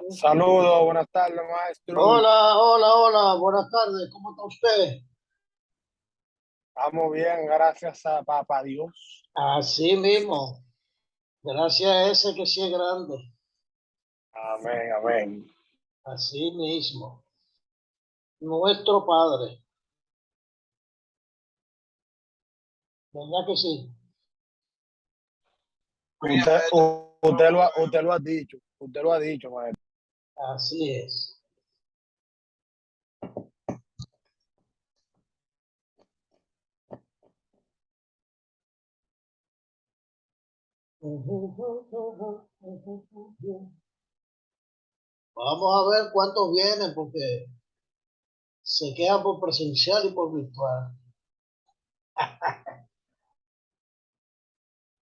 Saludos, buenas tardes, maestro. Hola, hola, hola, buenas tardes, ¿cómo está usted? Estamos bien, gracias a Papá Dios. Así mismo, gracias a ese que sí es grande, Amén, amén. así mismo, nuestro Padre, ¿verdad que sí? Usted lo ha dicho, maestro. Así es. Vamos a ver cuántos vienen porque se quedan por presencial y por virtual.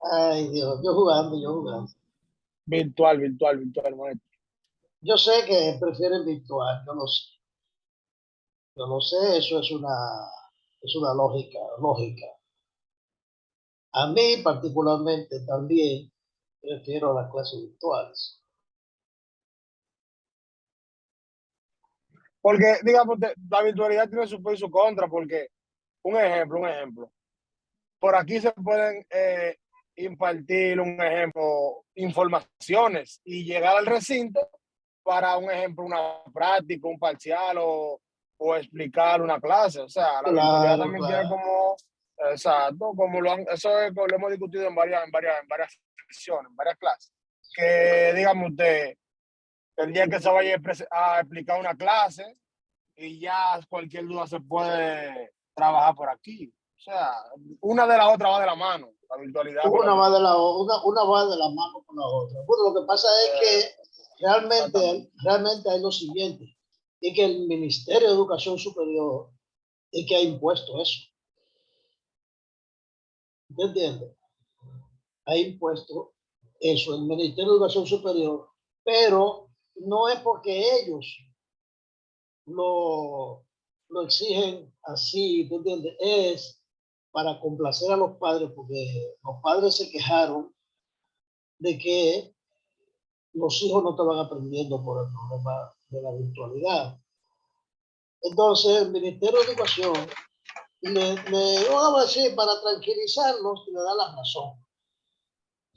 Ay, Dios, yo jugando, yo jugando. Virtual, maestro. Yo sé que prefieren virtual, yo lo sé. Yo lo sé, eso es una lógica. A mí particularmente también prefiero las clases virtuales. Porque, digamos, la virtualidad tiene su pro y su contra, porque, un ejemplo. Por aquí se pueden impartir, un ejemplo, informaciones y llegar al recinto para, un ejemplo, una práctica, un parcial o explicar una clase. O sea, la virtualidad Claro, también tiene claro. como, exacto, como lo hemos discutido en varias sesiones, en varias clases. Que, digamos, usted, el día que se vaya a explicar una clase y ya cualquier duda se puede trabajar por aquí. O sea, una de la otra va de la mano, la virtualidad con la virtualidad. Una va de la mano con la otra. Bueno, lo que pasa es que Exactamente. realmente hay lo siguiente, y que el Ministerio de Educación Superior es que ha impuesto eso. ¿Te entiendes? Ha impuesto eso, el Ministerio de Educación Superior, pero no es porque ellos lo, lo exigen así, ¿tú entiendes? Es para complacer a los padres, porque los padres se quejaron de que los hijos no estaban aprendiendo por el problema de la virtualidad. Entonces, el Ministerio de Educación vamos a decir, para tranquilizarlos, le da la razón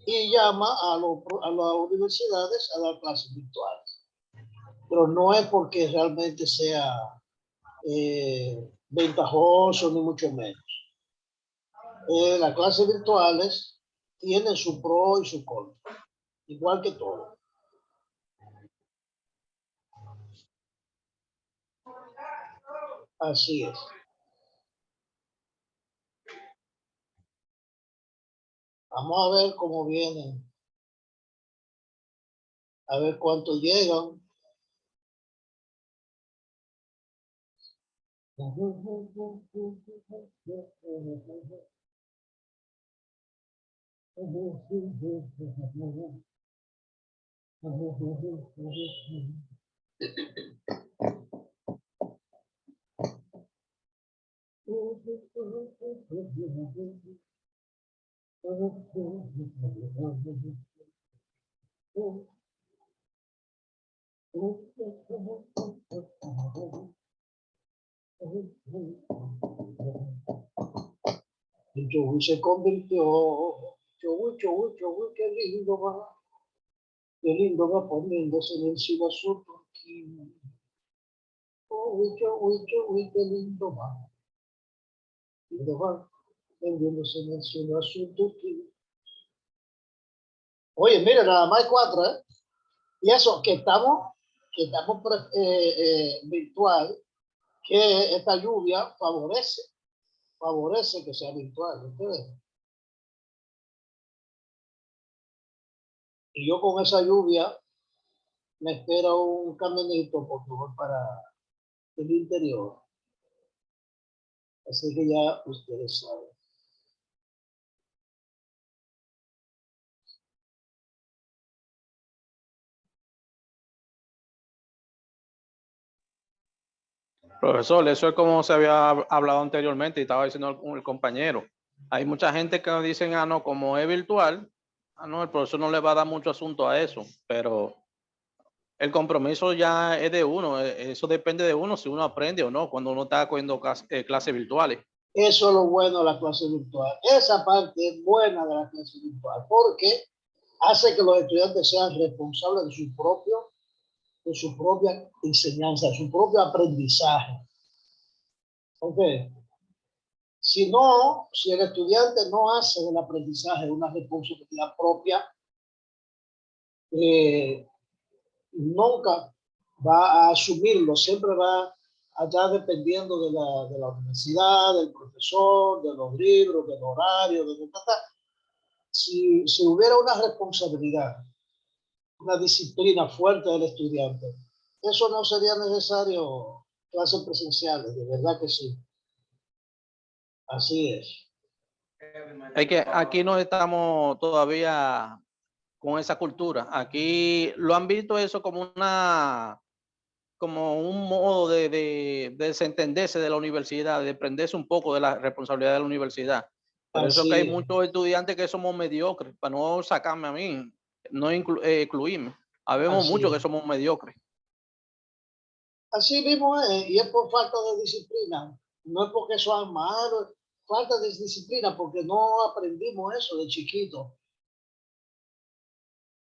y llama a las universidades a dar clases virtuales. Pero no es porque realmente sea ventajoso, ni mucho menos. Las clases virtuales tienen su pro y su contra, igual que todo. Así es. Vamos a ver cómo vienen, a ver cuánto llegan. El Joey se convirtió. Joey, qué lindo va poniéndose en encima su turquía. Joey, qué lindo va. Lindo va vendiéndose en encima su turquía. Oye, mira, nada más hay cuatro, ¿eh? Y eso, que estamos virtual, que esta lluvia favorece que sea virtual, ¿entiendes? Y yo con esa lluvia me espera un caminito porque voy para el interior. Así que ya ustedes saben. Profesor, eso es como se había hablado anteriormente y estaba diciendo el compañero. Hay mucha gente que nos dicen, ah, no, como es virtual, No, el profesor no le va a dar mucho asunto a eso, pero el compromiso ya es de uno. Eso depende de uno si uno aprende o no cuando uno está cogiendo clases virtuales. Eso es lo bueno de la clase virtual. Esa parte es buena de la clase virtual porque hace que los estudiantes sean responsables de su propia enseñanza, de su propio aprendizaje. ¿Ok? Si no, si el estudiante no hace del aprendizaje una responsabilidad propia, nunca va a asumirlo, siempre va a estar dependiendo de la universidad, del profesor, de los libros, del horario, de si hubiera una responsabilidad, una disciplina fuerte del estudiante, eso no sería necesario clases presenciales, de verdad que sí. Así es. Es que aquí no estamos todavía con esa cultura. Aquí lo han visto eso como un modo de desentenderse de la universidad, de desprenderse un poco de la responsabilidad de la universidad. Por eso que hay muchos estudiantes que somos mediocres, para no sacarme a mí, no incluirme. Habemos muchos que somos mediocres. Así mismo es, y es por falta de disciplina. No es porque son malos, falta de disciplina, porque no aprendimos eso de chiquito.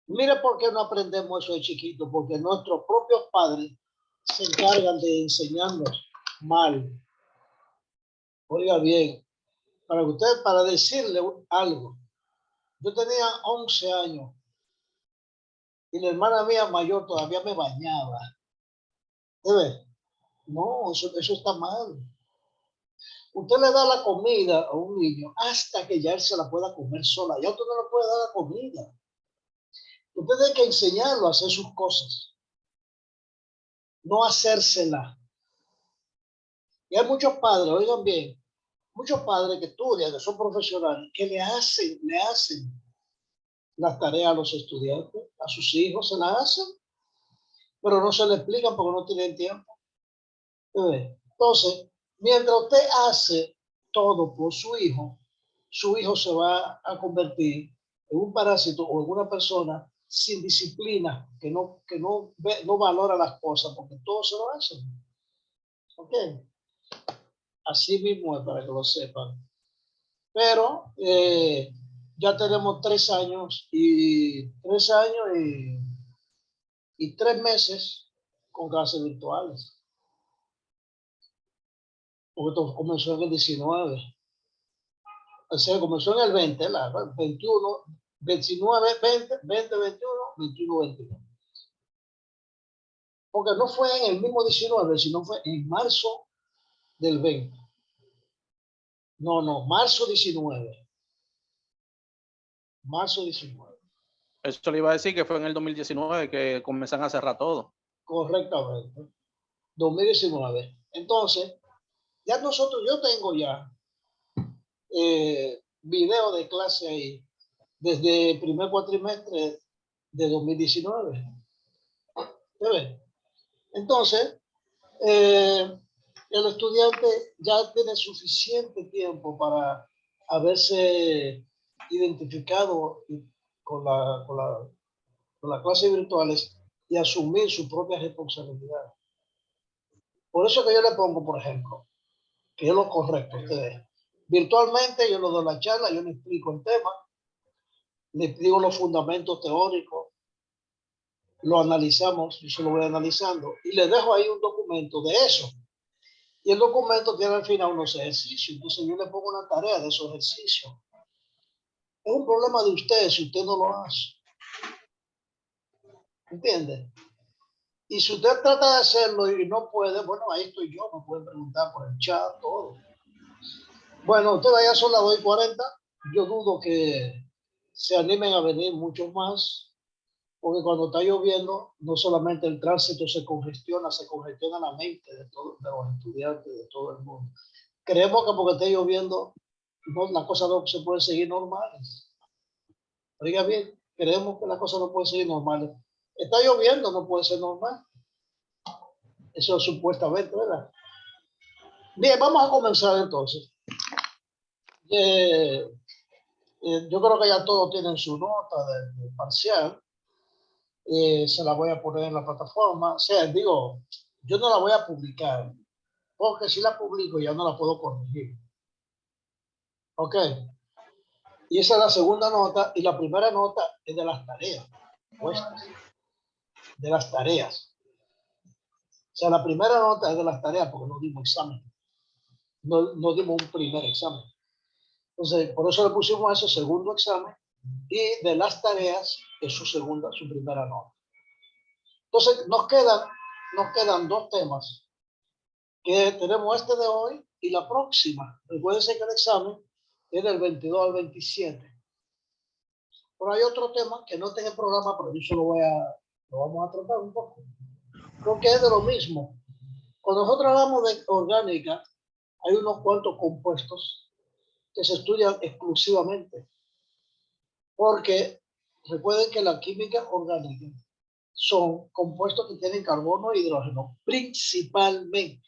Mire por qué no aprendemos eso de chiquito, porque nuestros propios padres se encargan de enseñarnos mal. Oiga bien, para decirle algo, yo tenía 11 años y la hermana mía mayor todavía me bañaba. ¿Debe? No, eso está mal. Usted le da la comida a un niño hasta que ya él se la pueda comer sola. Ya usted no le puede dar la comida. Usted tiene que enseñarlo a hacer sus cosas, no hacérsela. Y hay muchos padres, oigan bien, muchos padres que estudian, que son profesionales, que le hacen las tareas a los estudiantes, a sus hijos se las hacen, pero no se le explican porque no tienen tiempo. Entonces, mientras usted hace todo por su hijo se va a convertir en un parásito o en una persona sin disciplina, no valora las cosas porque todo se lo hacen. ¿Ok? Así mismo es para que lo sepan. Pero ya tenemos 3 años y 3 meses con clases virtuales. Porque esto comenzó en el 19. O sea, comenzó en el 20, 21, 19, 20, 20, 21, 21, 22. Porque no fue en el mismo 19, sino fue en marzo del 20. No, marzo 19. Marzo 19. Eso le iba a decir que fue en el 2019 que comienzan a cerrar todo. Correctamente. 2019. Entonces, yo tengo ya video de clase ahí desde el primer cuatrimestre de 2019. ¿Ve? Entonces, el estudiante ya tiene suficiente tiempo para haberse identificado con las clases virtuales y asumir su propia responsabilidad. Por eso que yo le pongo, por ejemplo, que es lo correcto. Ustedes, virtualmente yo le doy la charla, yo le explico el tema, le digo los fundamentos teóricos, lo analizamos, yo se lo voy analizando y le dejo ahí un documento de eso. Y el documento tiene al final unos ejercicios. Entonces yo le pongo una tarea de esos ejercicios. Es un problema de usted si usted no lo hace. ¿Entiende? Y si usted trata de hacerlo y no puede, bueno, ahí estoy yo, me pueden preguntar por el chat, todo. Bueno, ustedes ya son las 2:40. Yo dudo que se animen a venir muchos más, porque cuando está lloviendo, no solamente el tránsito se congestiona la mente de los estudiantes, de todo el mundo. Creemos que porque esté lloviendo, las cosas no se pueden seguir normales. Oiga bien, creemos que las cosas no pueden seguir normales. Está lloviendo, no puede ser normal. Eso es supuestamente, ¿verdad? Bien, vamos a comenzar entonces. Yo creo que ya todos tienen su nota del parcial. Se la voy a poner en la plataforma. O sea, digo, yo no la voy a publicar, porque si la publico ya no la puedo corregir. Ok. Y esa es la segunda nota, y la primera nota es de las tareas puestas, de las tareas. O sea, la primera nota es de las tareas, porque no dimos examen. No dimos un primer examen. Entonces, por eso le pusimos ese segundo examen, y de las tareas es su primera nota. Entonces, nos quedan dos temas, que tenemos este de hoy y la próxima. Recuerden que el examen es del 22 al 27. Pero hay otro tema que no está en el programa, pero yo lo vamos a tratar un poco. Creo que es de lo mismo. Cuando nosotros hablamos de orgánica, hay unos cuantos compuestos que se estudian exclusivamente. Porque recuerden que la química orgánica son compuestos que tienen carbono e hidrógeno, principalmente.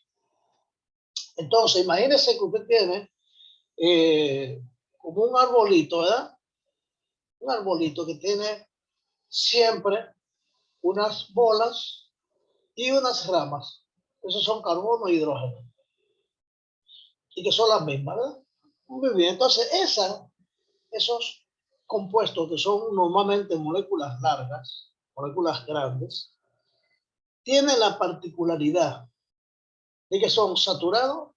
Entonces, imagínense que usted tiene como un arbolito, ¿verdad? Un arbolito que tiene siempre unas bolas y unas ramas. Esos son carbono e hidrógeno. Y que son las mismas, ¿verdad? Muy bien, entonces esos compuestos que son normalmente moléculas largas, moléculas grandes, tienen la particularidad de que son saturados,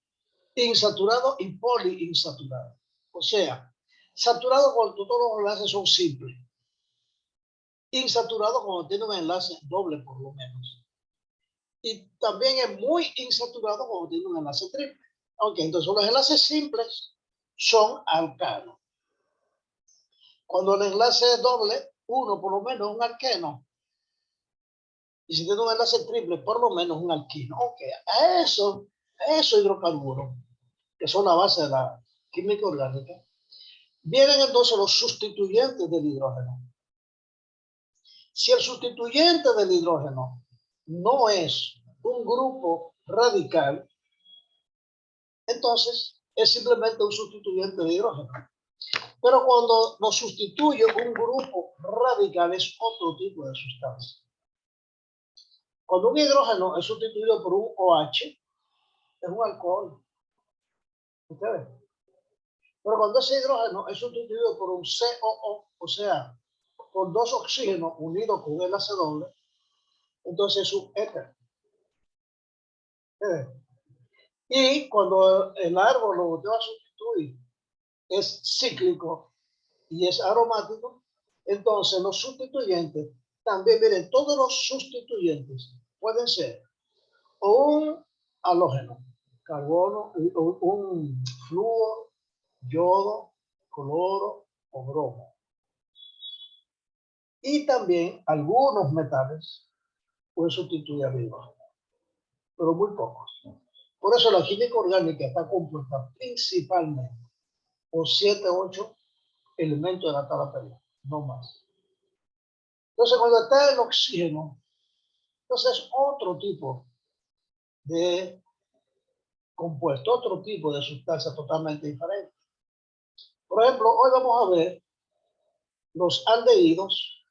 insaturados y poliinsaturados. O sea, saturados cuando todos los enlaces son simples. Insaturado cuando tiene un enlace doble por lo menos. Y también es muy insaturado cuando tiene un enlace triple. Ok, entonces los enlaces simples son alcanos. Cuando el enlace es doble, uno por lo menos es un alqueno. Y si tiene un enlace triple, por lo menos un alquino. Ok, a esos hidrocarburos, que son la base de la química orgánica, vienen entonces los sustituyentes del hidrógeno. Si el sustituyente del hidrógeno no es un grupo radical, entonces es simplemente un sustituyente de hidrógeno. Pero cuando lo sustituye un grupo radical, es otro tipo de sustancia. Cuando un hidrógeno es sustituido por un OH, es un alcohol. ¿Ustedes? Pero cuando ese hidrógeno es sustituido por un COO, o sea, por dos oxígenos unidos con un enlace doble, entonces es un éter. Y cuando el árbol lo que va a sustituir es cíclico y es aromático, entonces los sustituyentes también, miren, todos los sustituyentes pueden ser o un halógeno, carbono, un flúor, yodo, cloro o bromo. Y también algunos metales pueden sustituir al hidrógeno, pero muy pocos. Por eso la química orgánica está compuesta principalmente por 7 u 8 elementos de la tabla periódica, no más. Entonces, cuando está el oxígeno, entonces es otro tipo de compuesto, otro tipo de sustancia totalmente diferente. Por ejemplo, hoy vamos a ver los aldehídos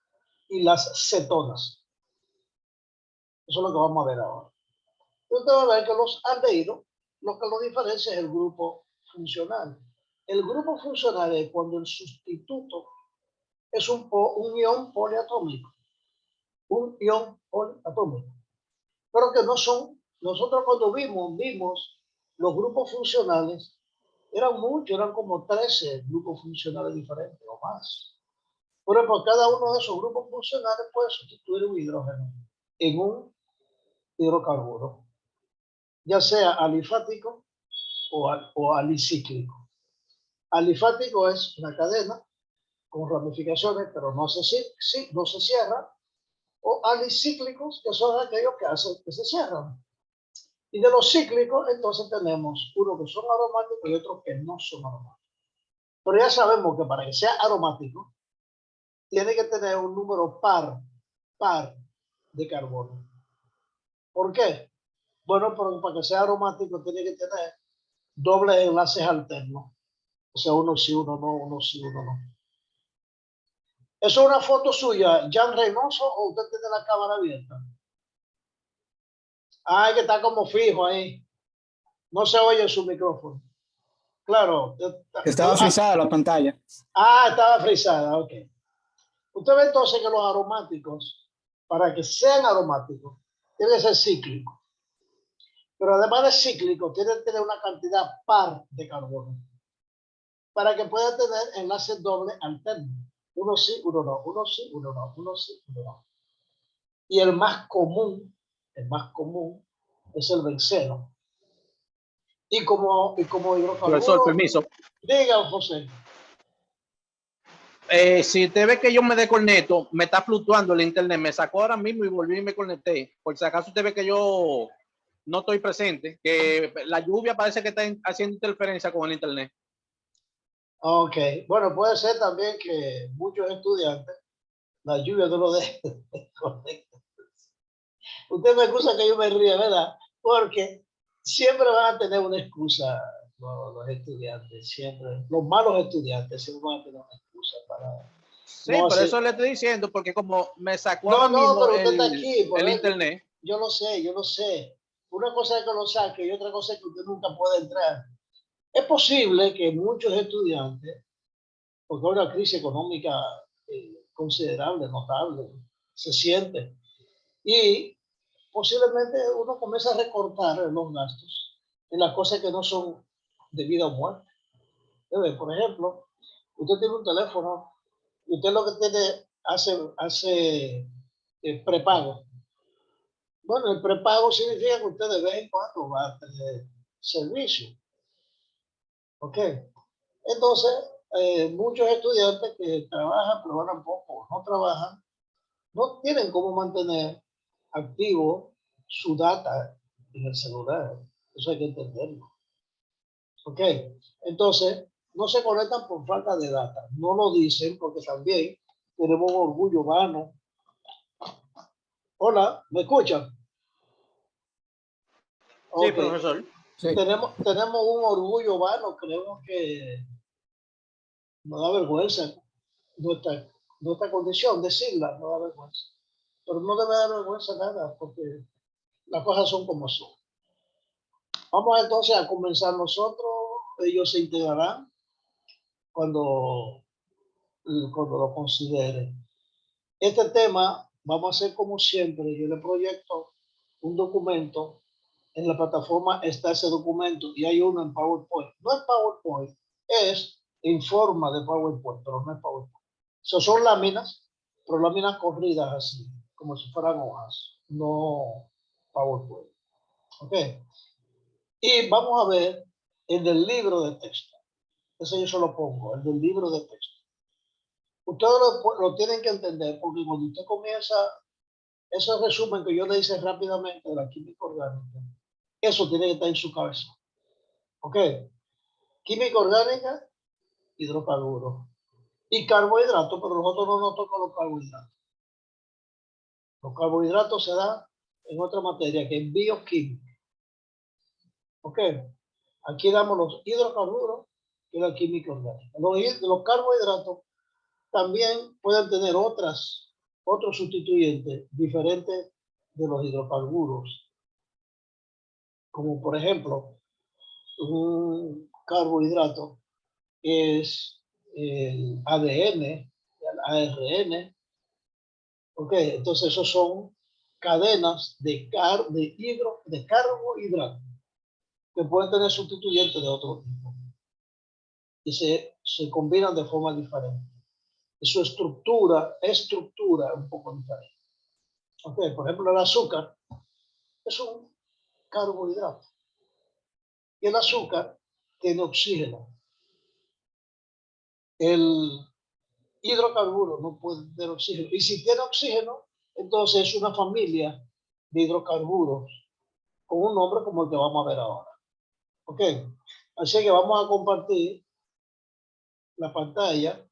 y las cetonas. Eso es lo que vamos a ver ahora. Usted va a ver que los aldehídos, lo que lo diferencia es el grupo funcional. El grupo funcional es cuando el sustituto es un ion poliatómico. Un ion poliatómico. Pero que no son, nosotros cuando vimos los grupos funcionales, eran muchos, eran como 13 grupos funcionales diferentes o más. Por ejemplo, cada uno de esos grupos funcionales puede sustituir un hidrógeno en un hidrocarburo, ya sea alifático o alicíclico. Alifático es una cadena con ramificaciones, pero no se cierra, o alicíclicos, que son aquellos que hacen que se cierran. Y de los cíclicos, entonces tenemos unos que son aromáticos y otros que no son aromáticos. Pero ya sabemos que para que sea aromático, tiene que tener un número par de carbono. ¿Por qué? Bueno, para que sea aromático tiene que tener dobles enlaces alternos. O sea, uno sí, uno no, uno sí, uno no. ¿Eso es una foto suya, Jan Reynoso, o usted tiene la cámara abierta? Ah, que está como fijo ahí. No se oye su micrófono. Claro. Estaba frisada la pantalla. Ah, estaba frisada, ok. Usted ve entonces que los aromáticos, para que sean aromáticos, tienen que ser cíclicos. Pero además de cíclico, tienen que tener una cantidad par de carbono para que pueda tener enlaces dobles alternos. Uno sí, uno no, uno sí, uno no, uno sí, uno no. Y el más común es el benceno. Y como Profesor, hidrocarburo, permiso. diga, José. Si usted ve que yo me desconecto, me está fluctuando el internet, me sacó ahora mismo y volví y me conecté. Por si acaso usted ve que yo no estoy presente, que la lluvia parece que está haciendo interferencia con el internet. Ok, bueno, puede ser también que muchos estudiantes, la lluvia no lo deje correcto. Usted me excusa que yo me ríe, ¿verdad? Porque siempre van a tener una excusa los estudiantes, siempre. Los malos estudiantes siempre van a tener una excusa para Sí, no por hacer. eso le estoy diciendo, porque como me sacó No, ahora no, mismo pero usted está aquí. el internet. Yo lo sé, yo lo sé. Una cosa es que lo saque y otra cosa es que usted nunca puede entrar. Es posible que muchos estudiantes, porque hay una crisis económica considerable, notable, se siente. Y posiblemente uno comienza a recortar los gastos en las cosas que no son de vida o muerte. Por ejemplo, usted tiene un teléfono y usted lo que tiene hace prepago. Bueno, el prepago significa que usted de vez en cuando va a tener servicio. ¿Ok? Entonces, muchos estudiantes que trabajan, pero ganan poco, no trabajan, no tienen cómo mantener activo su data en el celular. Eso hay que entenderlo. ¿Ok? Entonces, no se conectan por falta de data. No lo dicen porque también tenemos un orgullo vano. Hola, ¿me escuchan? Sí, Ok. profesor. Sí. Tenemos un orgullo vano. Creemos que nos da vergüenza nuestra condición, decirla, no da vergüenza. Pero no debe dar vergüenza nada porque las cosas son como son. Vamos entonces a comenzar nosotros. Ellos se integrarán cuando lo consideren. Este tema vamos a hacer como siempre. Yo le proyecto un documento. En la plataforma está ese documento y hay uno en PowerPoint. No es PowerPoint, es en forma de PowerPoint, pero no es PowerPoint. Son láminas, pero láminas corridas así, como si fueran hojas, no PowerPoint. ¿Ok? Y vamos a ver el del libro de texto. Ese yo se lo pongo, el del libro de texto. Ustedes lo tienen que entender porque cuando usted comienza ese resumen que yo le hice rápidamente de la química orgánica, eso tiene que estar en su cabeza. ¿Ok? Química orgánica, hidrocarburos. Y carbohidratos, pero nosotros no nos tocan los carbohidratos. Los carbohidratos se dan en otra materia que es bioquímica. ¿Ok? Aquí damos los hidrocarburos y la química orgánica. Los carbohidratos también pueden tener otros sustituyentes diferentes de los hidrocarburos. Como por ejemplo, un carbohidrato es el ADN, el ARN. Ok, entonces esos son cadenas de carbohidratos que pueden tener sustituyentes de otro tipo y se combinan de forma diferente. Y su estructura es un poco diferente. Ok, por ejemplo, el azúcar es un carbohidrato y el azúcar tiene oxígeno. El hidrocarburo no puede tener oxígeno. Y si tiene oxígeno, entonces es una familia de hidrocarburos con un nombre como el que vamos a ver ahora. Ok, así que vamos a compartir la pantalla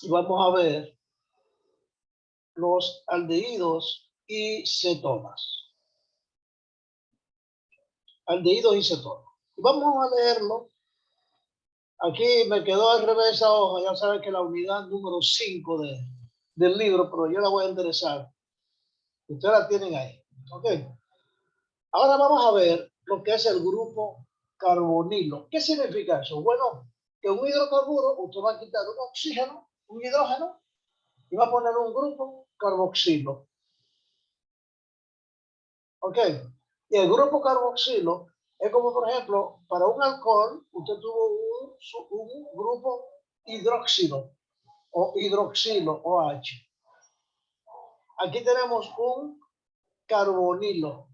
y vamos a ver los aldehídos y cetonas. Aldehídos y cetonas. Y vamos a leerlo. Aquí me quedó al revés esa hoja. Ya saben que la unidad número 5 del libro, pero yo la voy a enderezar. Ustedes la tienen ahí. Ok. Ahora vamos a ver lo que es el grupo carbonilo. ¿Qué significa eso? Bueno, que un hidrocarburo, usted va a quitar un oxígeno, un hidrógeno, y va a poner un grupo carboxilo. ¿Ok? Y el grupo carboxilo es como, por ejemplo, para un alcohol, usted tuvo un grupo hidróxido o hidroxilo, OH. Aquí tenemos un carbonilo.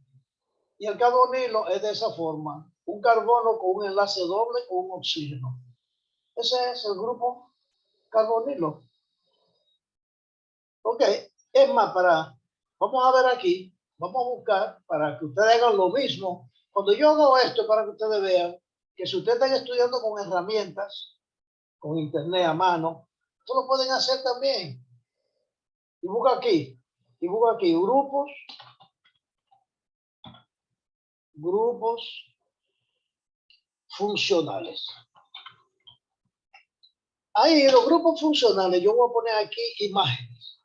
Y el carbonilo es de esa forma. Un carbono con un enlace doble con un oxígeno. Ese es el grupo carbonilo. Ok, es más, vamos a ver aquí, vamos a buscar para que ustedes hagan lo mismo. Cuando yo hago esto, para que ustedes vean que si ustedes están estudiando con herramientas, con internet a mano, esto lo pueden hacer también. Y busca aquí, grupos funcionales. Ahí en los grupos funcionales, yo voy a poner aquí imágenes.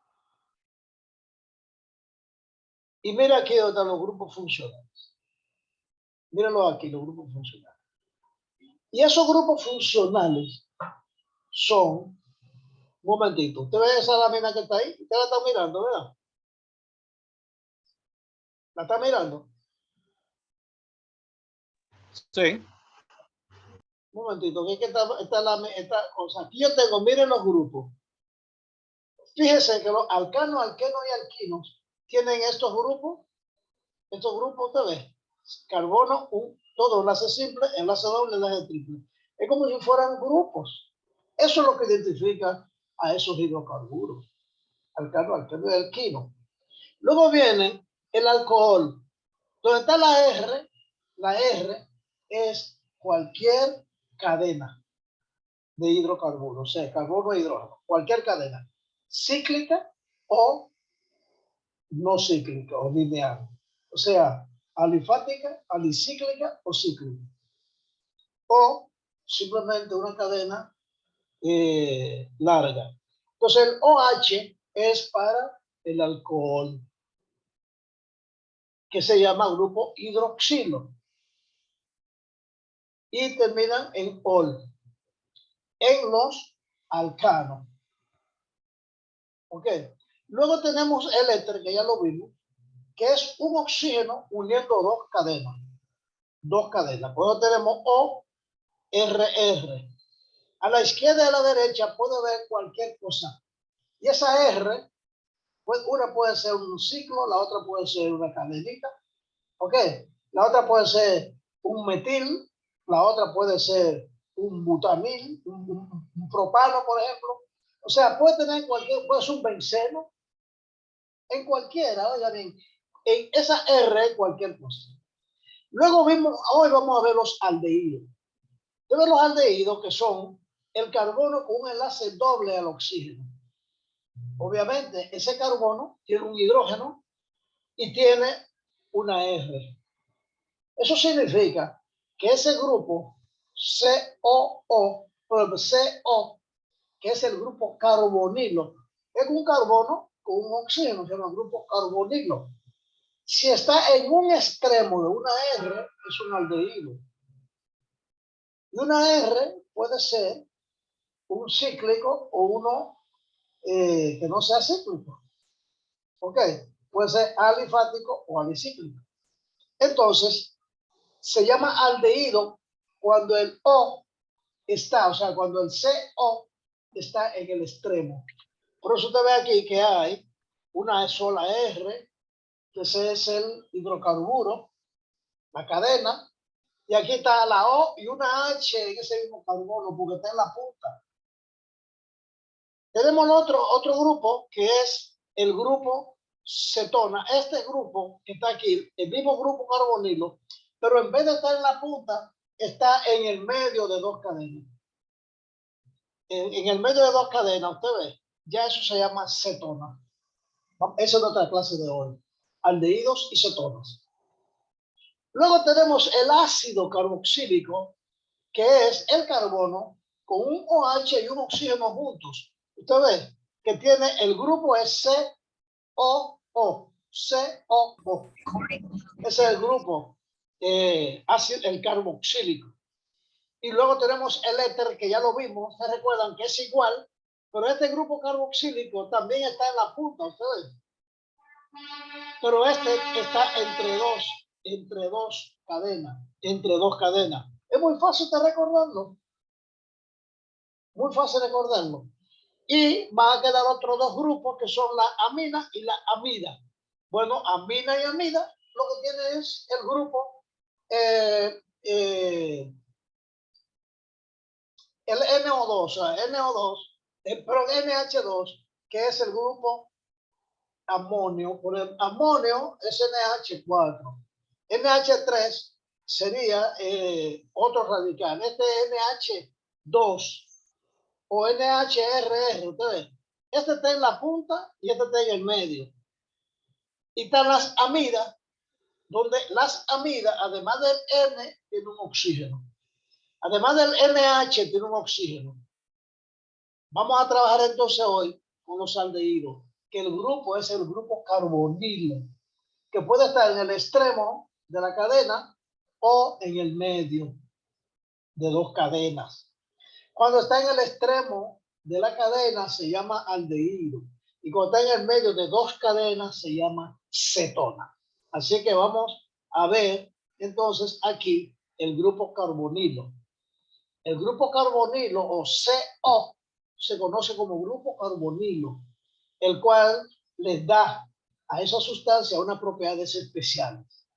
Y mira aquí donde están los grupos funcionales. Mírenlo aquí, los grupos funcionales. Y esos grupos funcionales son, un momentito, ¿usted ve esa lámina que está ahí? Usted la está mirando, ¿verdad? ¿La está mirando? Sí. Un momentito, que es que esta cosa. Aquí yo tengo, miren los grupos. Fíjense que los alcanos, alquenos y alquinos tienen estos grupos. Estos grupos, usted ve, carbono, todo enlace simple, enlace doble, enlace triple. Es como si fueran grupos. Eso es lo que identifica a esos hidrocarburos, alcano, alqueno y alquino. Luego viene el alcohol. Donde está la R es cualquier cadena de hidrocarburos, o sea, carbono e hidrógeno, cualquier cadena, cíclica o no cíclica o lineal. O sea, alifática, alicíclica o cíclica. O simplemente una cadena larga. Entonces el OH es para el alcohol, que se llama grupo hidroxilo. Y terminan en ol, en los alcanos. ¿Ok? Luego tenemos el éter, que ya lo vimos, que es un oxígeno uniendo dos cadenas. Dos cadenas. Por eso tenemos ORR. A la izquierda y a la derecha puede ver cualquier cosa. Y esa R, pues una puede ser un ciclo, la otra puede ser una cadenita. ¿Ok? La otra puede ser un metil, la otra puede ser un butanil, un propano, por ejemplo. O sea, puede tener puede ser un benceno, en cualquiera, oiga bien, en esa R cualquier cosa. Luego hoy vamos a ver los aldehídos. Ustedes los aldehídos que son el carbono con un enlace doble al oxígeno. Obviamente, ese carbono tiene un hidrógeno y tiene una R. Eso significa que ese grupo COO, CO, que es el grupo carbonilo, es un carbono con un oxígeno, se llama grupo carbonilo. Si está en un extremo de una R, es un aldehído. Y una R puede ser un cíclico o uno que no sea cíclico. ¿Ok? Puede ser alifático o alicíclico. Entonces, se llama aldehído cuando el O está, o sea, cuando el CO está en el extremo. Por eso usted ve aquí que hay una sola R, que ese es el hidrocarburo, la cadena, y aquí está la O y una H en ese mismo carbono, porque está en la punta. Tenemos otro grupo que es el grupo cetona. Este grupo que está aquí, el mismo grupo carbonilo, pero en vez de estar en la punta, está en el medio de dos cadenas. En el medio de dos cadenas, usted ve, ya eso se llama cetona. Esa es otra clase de hoy. Aldehídos y cetonas. Luego tenemos el ácido carboxílico, que es el carbono con un OH y un oxígeno juntos. Usted ve que tiene el grupo es COO. COO. Ese es el grupo ácido, el carboxílico. Y luego tenemos el éter, que ya lo vimos, se recuerdan que es igual, pero este grupo carboxílico también está en la punta, ustedes. Pero este está entre dos cadenas. Es muy fácil de recordarlo. Muy fácil de recordarlo. Y van a quedar otros dos grupos que son la amina y la amida. Bueno, amina y amida lo que tiene es el grupo el NO2, o sea, NO2, pero NH2, que es el grupo amonio. Por el amonio es NH4. NH3 sería otro radical. Este NH2 o NHRR, ustedes. Este está en la punta y este está en el medio. Y están las amidas, donde las amidas, además del N, tienen un oxígeno. Además del NH, tiene un oxígeno. Vamos a trabajar entonces hoy con los aldehídos, que el grupo es el grupo carbonilo, que puede estar en el extremo de la cadena o en el medio de dos cadenas. Cuando está en el extremo de la cadena se llama aldehído, y cuando está en el medio de dos cadenas se llama cetona. Así que vamos a ver entonces aquí el grupo carbonilo. El grupo carbonilo o CO se conoce como grupo carbonilo, el cual les da a esa sustancia unas propiedades especiales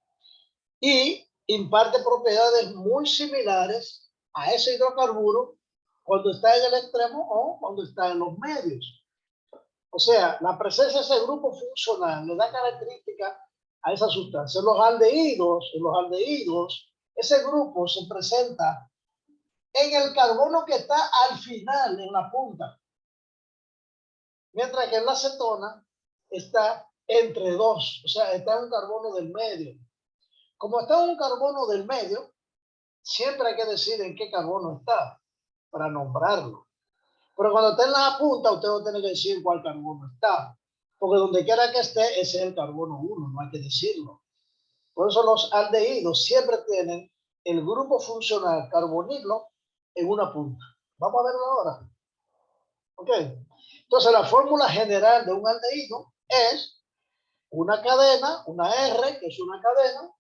y imparte propiedades muy similares a ese hidrocarburo cuando está en el extremo o cuando está en los medios. O sea, la presencia de ese grupo funcional le da características a esa sustancia. En los aldehídos, ese grupo se presenta en el carbono que está al final, en la punta. Mientras que en la cetona está entre dos, o sea, está en un carbono del medio. Como está en un carbono del medio, siempre hay que decir en qué carbono está para nombrarlo. Pero cuando está en la punta, usted no tiene que decir cuál carbono está. Porque donde quiera que esté, ese es el carbono 1, no hay que decirlo. Por eso los aldehídos siempre tienen el grupo funcional carbonilo en una punta. Vamos a verlo ahora. Ok. Entonces, la fórmula general de un aldehído es una cadena, una R, que es una cadena,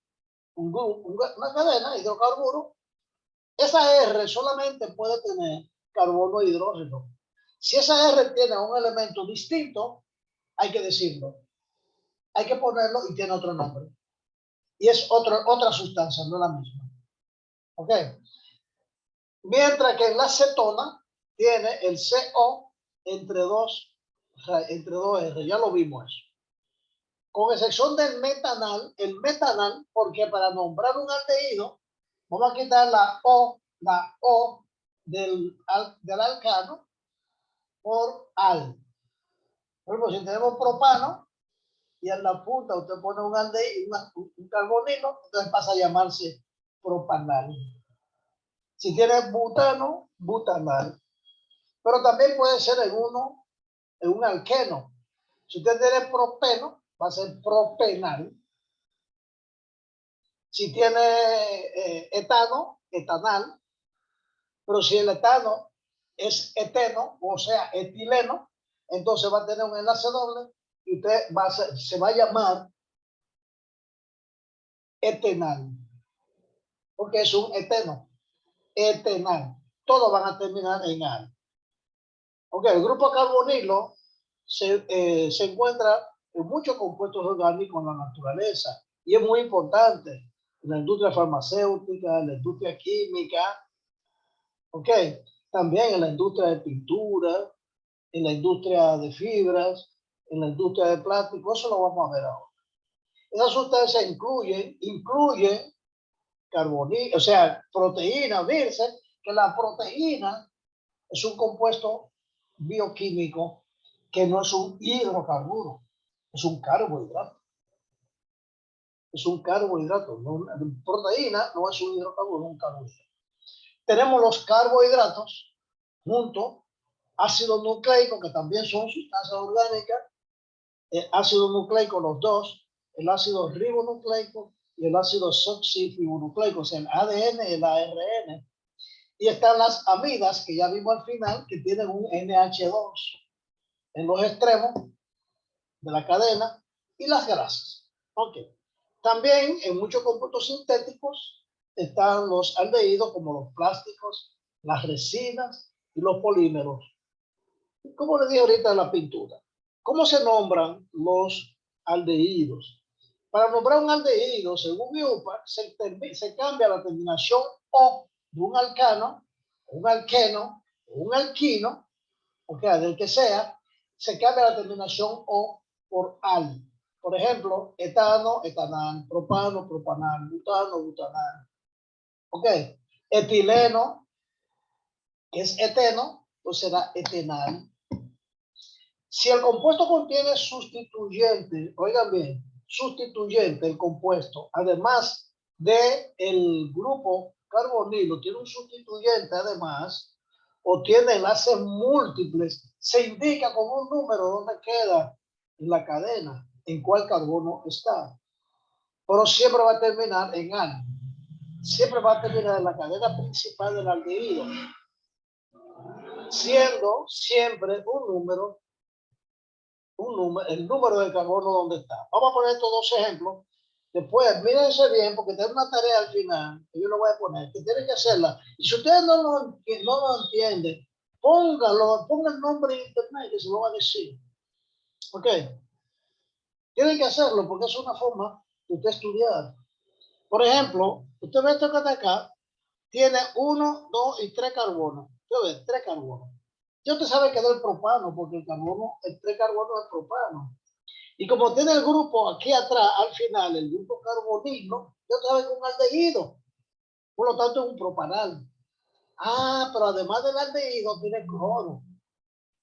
una cadena, hidrocarburo. Esa R solamente puede tener carbono e hidrógeno. Si esa R tiene un elemento distinto, hay que decirlo. Hay que ponerlo y tiene otro nombre. Y es otra sustancia, no la misma. ¿Ok? Mientras que en la cetona tiene el CO entre dos R. Ya lo vimos eso. Con excepción del metanal, porque para nombrar un aldehído, vamos a quitar la O del alcano por al. Por ejemplo, si tenemos propano y en la punta usted pone un aldehído, un carbonilo, entonces pasa a llamarse propanal. Si tiene butano, butanal. Pero también puede ser en un alqueno. Si usted tiene propeno, va a ser propenal. Si tiene etano, etanal. Pero si el etano es eteno, o sea, etileno, entonces va a tener un enlace doble y usted se va a llamar etenal. Porque es un eteno. Etenal. Todos van a terminar en al. Ok, el grupo carbonilo se encuentra en muchos compuestos orgánicos en la naturaleza y es muy importante en la industria farmacéutica, en la industria química, ok, también en la industria de pintura, en la industria de fibras, en la industria de plástico. Eso lo vamos a ver ahora. Esas sustancias incluyen carbonilo, o sea, proteína, fíjense que la proteína es un compuesto bioquímico que no es un hidrocarburo, es un carbohidrato. Es un carbohidrato. No, proteína no es un hidrocarburo, es un carbohidrato. Tenemos los carbohidratos junto ácido nucleico, que también son sustancias orgánicas, ácido nucleico, los dos, el ácido ribonucleico y el ácido desoxirribonucleico, o sea, el ADN y el ARN. Y están las amidas, que ya vimos al final, que tienen un NH2 en los extremos de la cadena, y las grasas. Ok. También en muchos compuestos sintéticos están los aldehídos, como los plásticos, las resinas y los polímeros. Como le dije ahorita en la pintura, ¿cómo se nombran los aldehídos? Para nombrar un aldehído, según IUPAC, se cambia la terminación O de un alcano, un alqueno, un alquino, o sea, del que sea, se cambia la terminación O por al. Por ejemplo, etano, etanal, propano, propanal, butano, butanal. ¿Ok? Etileno, que es eteno, pues será etenal. Si el compuesto contiene sustituyente, oigan bien, sustituyente, el compuesto, además del grupo carbonilo, tiene un sustituyente además, o tiene enlaces múltiples, se indica con un número donde queda en la cadena, en cuál carbono está. Pero siempre va a terminar en al. Siempre va a terminar en la cadena principal del aldehído, siendo siempre el número del carbono donde está. Vamos a poner estos dos ejemplos. Después, mírense bien, porque tengo una tarea al final, que yo lo voy a poner, que tienen que hacerla. Y si ustedes no lo entienden, póngalo, ponga el nombre en internet, que se lo va a decir. ¿Ok? Tienen que hacerlo, porque es una forma de usted estudiar. Por ejemplo, usted ve esto que está acá, tiene 1, 2 y 3 carbonos. Usted ve, 3 carbonos. Ya usted sabe que es el propano, porque el 3 carbonos es propano. Y como tiene el grupo aquí atrás, al final, el grupo carbonilo, ya sabe que es un aldehído. Por lo tanto, es un propanal. Ah, pero además del aldehído, tiene cloro.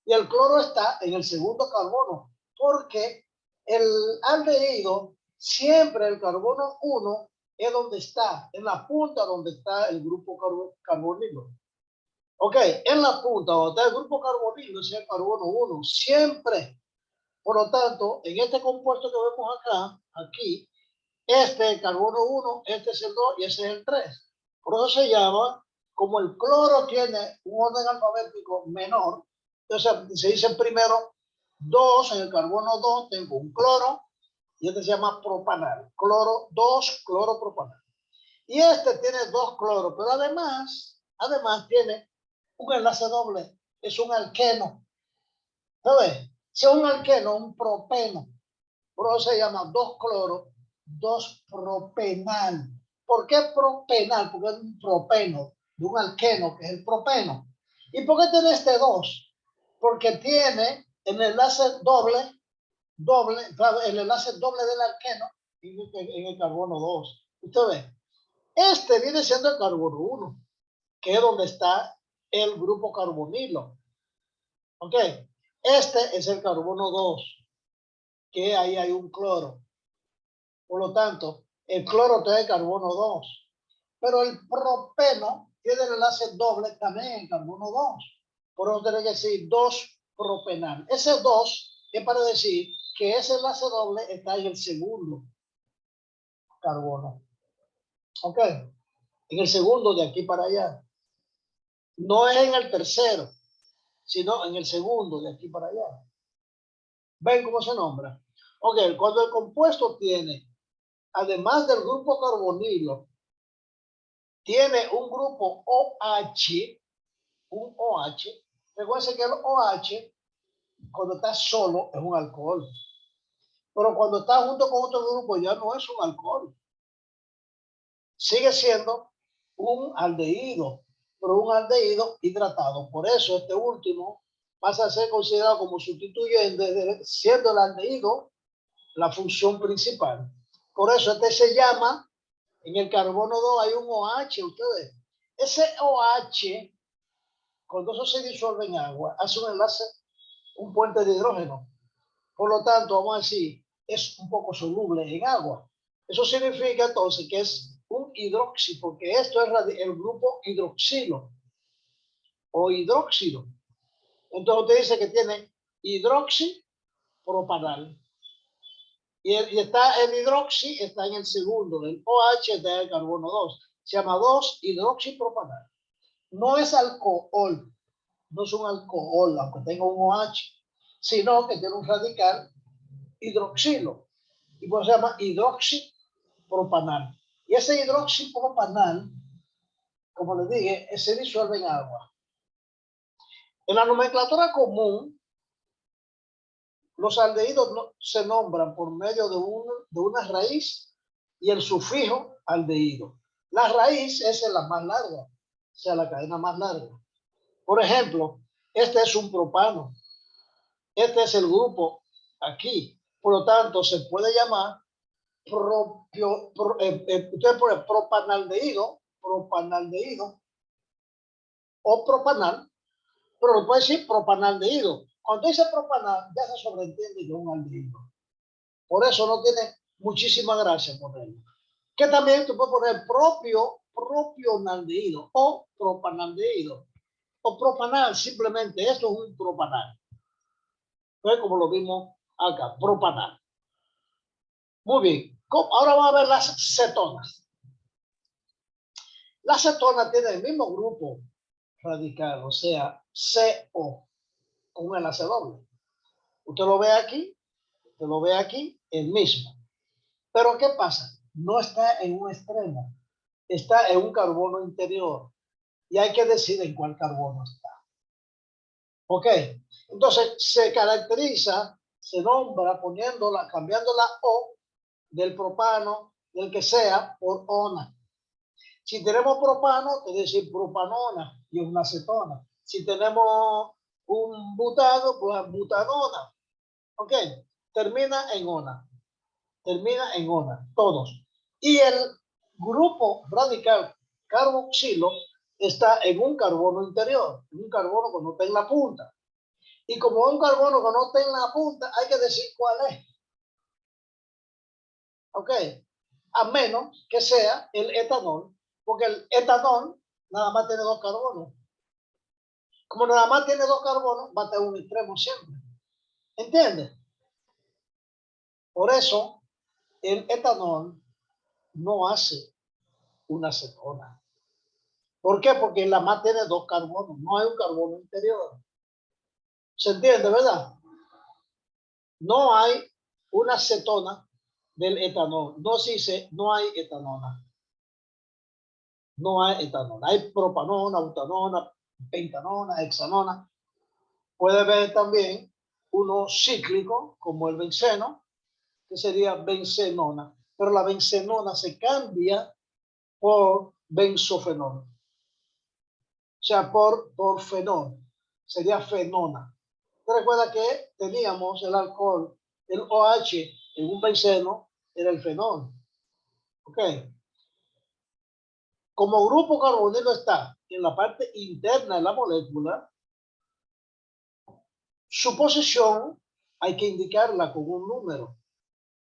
Y el cloro está en el segundo carbono, porque el aldehído, siempre el carbono 1 es donde está, en la punta donde está el grupo carbonilo. Ok, en la punta donde está el grupo carbonilo, es el carbono 1, siempre. Por lo tanto, en este compuesto que vemos acá, aquí, este es el carbono 1, este es el 2 y ese es el 3. Por eso se llama, como el cloro tiene un orden alfabético menor, entonces se dice primero 2, en el carbono 2 tengo un cloro, y este se llama propanal. Cloro 2, cloro propanal. Y este tiene 2 cloros, pero además tiene un enlace doble, es un alqueno. ¿Sabes? Si es un alqueno, un propeno, por eso se llama 2 cloro, 2 propenal. ¿Por qué propenal? Porque es un propeno de un alqueno, que es el propeno. ¿Y por qué tiene este 2? Porque tiene el enlace doble, el enlace doble del alqueno en el carbono 2. Usted ve, este viene siendo el carbono 1, que es donde está el grupo carbonilo. ¿Ok? Este es el carbono 2, que ahí hay un cloro. Por lo tanto, el cloro tiene carbono 2. Pero el propeno tiene el enlace doble también en carbono 2. Por eso tiene que decir 2 propenal. Ese 2 es para decir que ese enlace doble está en el segundo carbono. ¿Ok? En el segundo de aquí para allá. No es en el tercero, sino en el segundo de aquí para allá. ¿Ven cómo se nombra? Ok, cuando el compuesto tiene, además del grupo carbonilo, tiene un grupo OH, un OH. Recuerden que el OH, cuando está solo, es un alcohol. Pero cuando está junto con otro grupo, ya no es un alcohol. Sigue siendo un aldehído, pero un aldehído hidratado. Por eso este último pasa a ser considerado como sustituyente, siendo el aldehído la función principal. Por eso este se llama, en el carbono 2 hay un OH, ustedes. Ese OH, cuando eso se disuelve en agua, hace un enlace, un puente de hidrógeno. Por lo tanto, vamos a decir, es un poco soluble en agua. Eso significa entonces que es un hidroxi, porque esto es el grupo hidroxilo o hidróxido. Entonces usted dice que tiene hidroxipropanal. Y está el hidroxi, está en el segundo, el OH está en el carbono 2. Se llama 2-hidroxipropanal. No es alcohol, no es un alcohol, aunque tenga un OH, sino que tiene un radical hidroxilo. Y pues se llama hidroxipropanal. Y ese hidroxipropanal, como les dije, se disuelve en agua. En la nomenclatura común, los aldehídos se nombran por medio de una raíz y el sufijo aldehído. La raíz es la más larga, o sea, la cadena más larga. Por ejemplo, este es un propano. Este es el grupo aquí. Por lo tanto, se puede llamar usted pone propanaldehído o propanal, pero lo puede decir propanaldehído. Cuando dice propanal, ya se sobreentiende que es un aldehído. Por eso no tiene muchísima gracia ponerlo. Que también tú puedes poner propionaldehído o propanaldehído o propanal, simplemente esto es un propanal. Entonces, como lo vimos acá, propanal. Muy bien. Ahora vamos a ver las cetonas. La cetona tiene el mismo grupo radical, o sea, CO, con un enlace doble. Usted lo ve aquí, el mismo. Pero ¿qué pasa? No está en un extremo, está en un carbono interior. Y hay que decir en cuál carbono está. ¿Ok? Entonces, se caracteriza, se nombra cambiando la O del propano, del que sea, por ona. Si tenemos propano, es decir, propanona y una acetona. Si tenemos un butano, pues butanona. ¿Ok? Termina en ona. Todos. Y el grupo radical carboxilo está en un carbono interior, un carbono que no está en la punta. Y como un carbono que no está en la punta, hay que decir cuál es. ¿Ok? A menos que sea el etanol, porque el etanol nada más tiene 2 carbonos. Como nada más tiene 2 carbonos, va a tener un extremo siempre. ¿Entiendes? Por eso, el etanol no hace una cetona. ¿Por qué? Porque la más tiene 2 carbonos, no hay un carbono interior. ¿Se entiende, verdad? No hay una cetona del etanol. No se dice, no hay etanona. No hay etanol. Hay propanona, butanona, pentanona, hexanona. Puede ver también uno cíclico, como el benceno, que sería bencenona. Pero la bencenona se cambia por benzofenol. O sea, por fenol. Sería fenona. ¿Te recuerda que teníamos el alcohol, el OH en un benceno, era el fenol? ¿Ok? Como grupo carbonilo está en la parte interna de la molécula, su posición hay que indicarla con un número,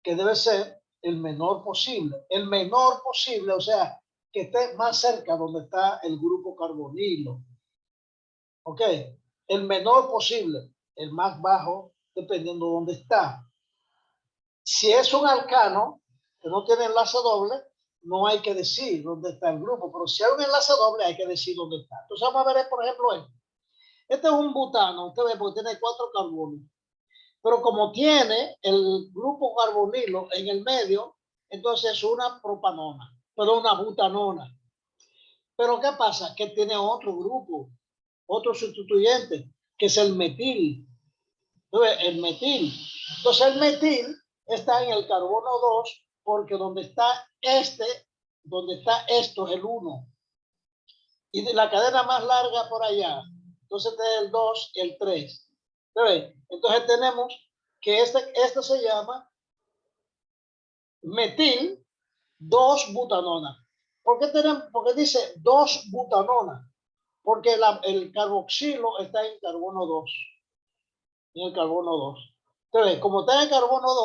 que debe ser el menor posible. El menor posible, o sea, que esté más cerca donde está el grupo carbonilo. ¿Ok? El menor posible, el más bajo, dependiendo de dónde está. Si es un alcano que no tiene enlace doble, no hay que decir dónde está el grupo, pero si hay un enlace doble, hay que decir dónde está. Entonces vamos a ver, por ejemplo, este es un butano, usted ve, porque tiene 4 carbonos. Pero como tiene el grupo carbonilo en el medio, entonces es una propanona, pero una butanona. Pero ¿qué pasa? Que tiene otro grupo, otro sustituyente, que es el metil. Entonces, el metil. Entonces, el metil está en el carbono 2, porque donde está esto es el 1. Y de la cadena más larga por allá. Entonces, este es el 2 y el 3. Entonces, tenemos que esto se llama metil 2-butanona. ¿Por qué dice 2-butanona? Porque el carboxilo está en carbono 2. En el carbono 2. Entonces, como está en el carbono 2,